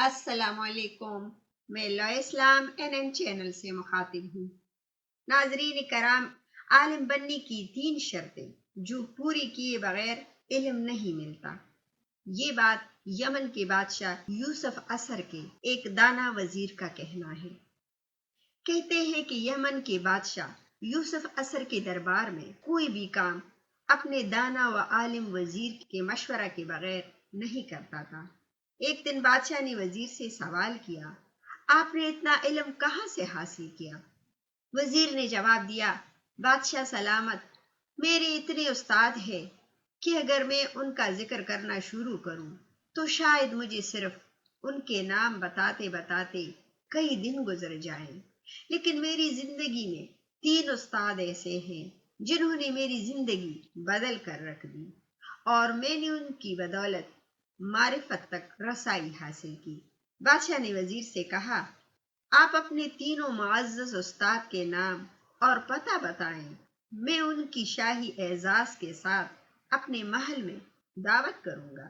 السلام علیکم، میں لو اسلام این چینل سے مخاطب ہوں۔ ناظرین کرام، عالم بننے کی 3 شرطیں جو پوری کیے بغیر علم نہیں ملتا، یہ بات یمن کے بادشاہ یوسف عصر کے ایک دانا وزیر کا کہنا ہے۔ کہتے ہیں کہ یمن کے بادشاہ یوسف عصر کے دربار میں کوئی بھی کام اپنے دانا و عالم وزیر کے مشورہ کے بغیر نہیں کرتا تھا۔ ایک دن بادشاہ نے وزیر سے سوال کیا، آپ نے اتنا علم کہاں سے حاصل کیا؟ وزیر نے جواب دیا، بادشاہ سلامت، میرے اتنے استاد ہیں کہ اگر میں ان کا ذکر کرنا شروع کروں تو شاید مجھے صرف ان کے نام بتاتے بتاتے کئی دن گزر جائیں، لیکن میری زندگی میں 3 استاد ایسے ہیں جنہوں نے میری زندگی بدل کر رکھ دی، اور میں نے ان کی بدولت معرفت تک رسائی حاصل کی۔ بادشاہ نے وزیر سے کہا، آپ اپنے تینوں معزز استاد کے نام اور پتہ بتائیں، میں ان کی شاہی اعزاز کے ساتھ اپنے محل میں دعوت کروں گا۔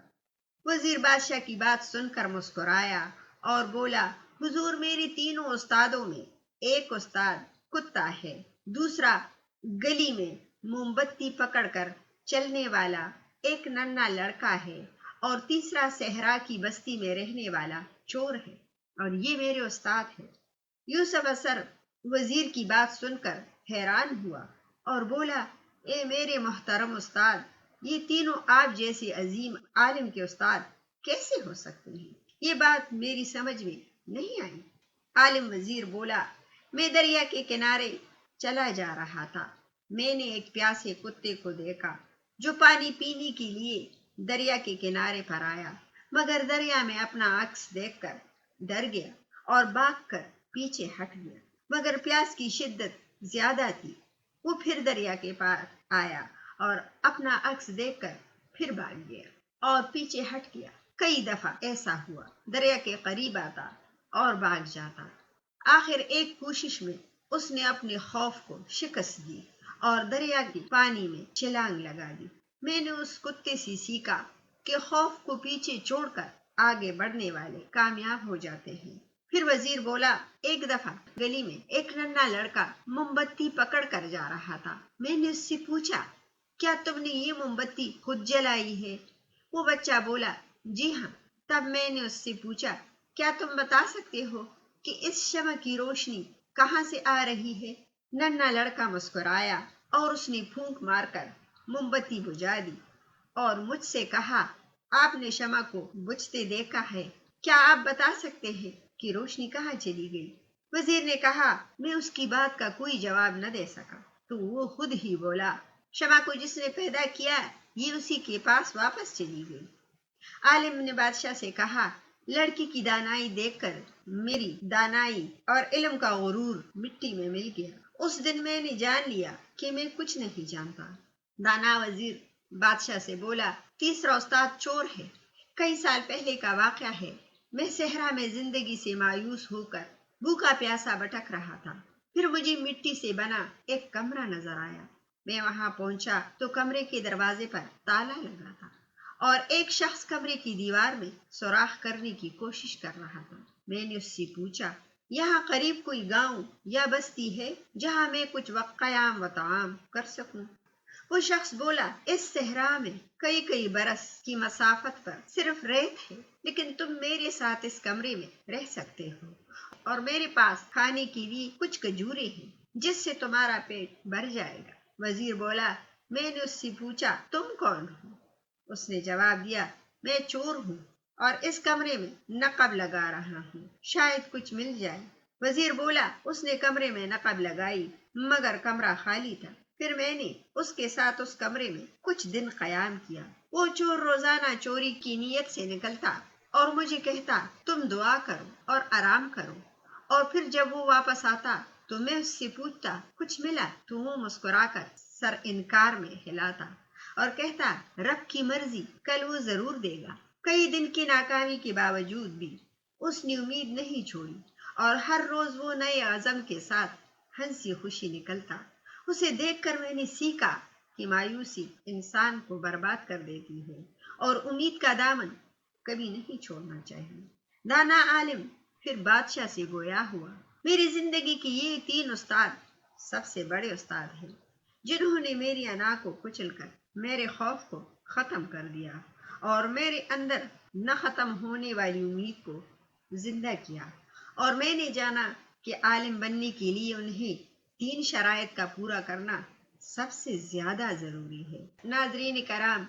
وزیر بادشاہ کی بات سن کر مسکرایا اور بولا، حضور، میرے تینوں استادوں میں ایک استاد کتا ہے، دوسرا گلی میں موم بتی پکڑ کر چلنے والا ایک ننھا لڑکا ہے، اور تیسرا صحرا کی بستی میں رہنے والا چور ہے، اور یہ میرے استاد ہے۔ یوسف عصر وزیر کی بات سن کر حیران ہوا اور بولا، اے میرے محترم استاد، یہ تینوں آپ جیسے عظیم عالم کے استاد کیسے ہو سکتے ہیں؟ یہ بات میری سمجھ میں نہیں آئی۔ عالم وزیر بولا، میں دریا کے کنارے چلا جا رہا تھا، میں نے ایک پیاسے کتے کو دیکھا جو پانی پینے کے لیے دریا کے کنارے پر آیا، مگر دریا میں اپنا عکس دیکھ کر ڈر گیا اور بھاگ کر پیچھے ہٹ گیا، مگر پیاس کی شدت زیادہ تھی، وہ پھر دریا کے پار آیا اور اپنا عکس دیکھ کر پھر بھاگ گیا اور پیچھے ہٹ گیا۔ کئی دفعہ ایسا ہوا، دریا کے قریب آتا اور بھاگ جاتا۔ آخر ایک کوشش میں اس نے اپنے خوف کو شکست دی اور دریا کے پانی میں چھلانگ لگا دی۔ میں نے اس کتے سے سیکھا کہ خوف کو پیچھے چھوڑ کر آگے بڑھنے والے کامیاب ہو جاتے ہیں۔ پھر وزیر بولا، ایک دفعہ گلی میں ایک ننھا لڑکا موم بتی پکڑ کر جا رہا تھا، میں نے اس سے پوچھا، کیا تم نے یہ موم بتی خود جلائی ہے؟ وہ بچہ بولا، جی ہاں۔ تب میں نے اس سے پوچھا، کیا تم بتا سکتے ہو کہ اس شمع کی روشنی کہاں سے آ رہی ہے؟ ننھا لڑکا مسکرایا اور اس نے پھونک مار کر موم بتی بجھا دی اور مجھ سے کہا، آپ نے شمع کو بجھتے دیکھا ہے، کیا آپ بتا سکتے ہیں کہ روشنی کہاں چلی گئی؟ وزیر نے کہا، میں اس کی بات کا کوئی جواب نہ دے سکا تو وہ خود ہی بولا، شمع کو جس نے پیدا کیا یہ اسی کے پاس واپس چلی گئی۔ عالم نے بادشاہ سے کہا، لڑکی کی دانائی دیکھ کر میری دانائی اور علم کا غرور مٹی میں مل گیا۔ اس دن میں نے جان لیا کہ میں کچھ نہیں جانتا۔ دانا وزیر بادشاہ سے بولا، تیسرا استاد چور ہے۔ کئی سال پہلے کا واقعہ ہے، میں صحرا میں زندگی سے مایوس ہو کر بھوکا پیاسا بھٹک رہا تھا، پھر مجھے مٹی سے بنا ایک کمرہ نظر آیا۔ میں وہاں پہنچا تو کمرے کے دروازے پر تالا لگا تھا اور ایک شخص کمرے کی دیوار میں سوراخ کرنے کی کوشش کر رہا تھا۔ میں نے اس سے پوچھا، یہاں قریب کوئی گاؤں یا بستی ہے جہاں میں کچھ وقت قیام و طعام کر سکوں؟ وہ شخص بولا، اس صحرا میں کئی برس کی مسافت پر صرف ریت ہے، لیکن تم میرے ساتھ اس کمرے میں رہ سکتے ہو، اور میرے پاس کھانے کے لیے کچھ کھجوریں ہیں جس سے تمہارا پیٹ بھر جائے گا۔ وزیر بولا، میں نے اس سے پوچھا، تم کون ہو؟ اس نے جواب دیا، میں چور ہوں اور اس کمرے میں نقب لگا رہا ہوں، شاید کچھ مل جائے۔ وزیر بولا، اس نے کمرے میں نقب لگائی مگر کمرہ خالی تھا۔ پھر میں نے اس کے ساتھ اس کمرے میں کچھ دن قیام کیا۔ وہ چور روزانہ چوری کی نیت سے نکلتا اور مجھے کہتا، تم دعا کرو اور آرام کرو، اور پھر جب وہ واپس آتا تو میں اس سے پوچھتا، کچھ ملا؟ تو وہ مسکرا کر سر انکار میں ہلاتا اور کہتا، رب کی مرضی، کل وہ ضرور دے گا۔ کئی دن کی ناکامی کے باوجود بھی اس نے امید نہیں چھوڑی اور ہر روز وہ نئے عزم کے ساتھ ہنسی خوشی نکلتا۔ اسے دیکھ کر میں نے سیکھا کہ مایوسی انسان کو برباد کر دیتی ہے اور امید کا دامن کبھی نہیں چھوڑنا چاہیے۔ دانا عالم پھر بادشاہ سے گویا ہوا، میری زندگی کے یہ 3 استاد سب سے بڑے استاد ہیں، جنہوں نے میری انا کو کچل کر میرے خوف کو ختم کر دیا اور میرے اندر نہ ختم ہونے والی امید کو زندہ کیا، اور میں نے جانا کہ عالم بننے کے لیے انہیں 3 شرائط کا پورا کرنا سب سے زیادہ ضروری ہے۔ ناظرین کرام،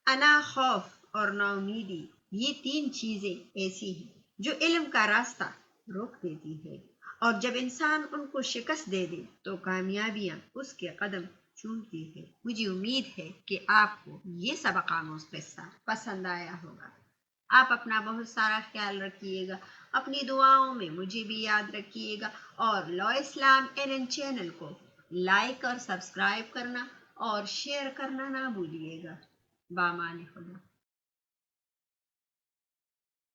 انا، خوف اور نا امیدی، یہ 3 چیزیں ایسی ہیں جو علم کا راستہ روک دیتی ہے، اور جب انسان ان کو شکست دے دے تو کامیابیاں اس کے قدم چومتی ہے۔ مجھے امید ہے کہ آپ کو یہ سبق آموز قصہ پسند آیا ہوگا۔ آپ اپنا بہت سارا خیال رکھیے گا، اپنی دعاؤں میں مجھے بھی یاد رکھیے گا، اور لا اسلام این چینل کو لائک اور سبسکرائب کرنا اور شیئر کرنا نہ بھولیے گا۔ بامان خدا۔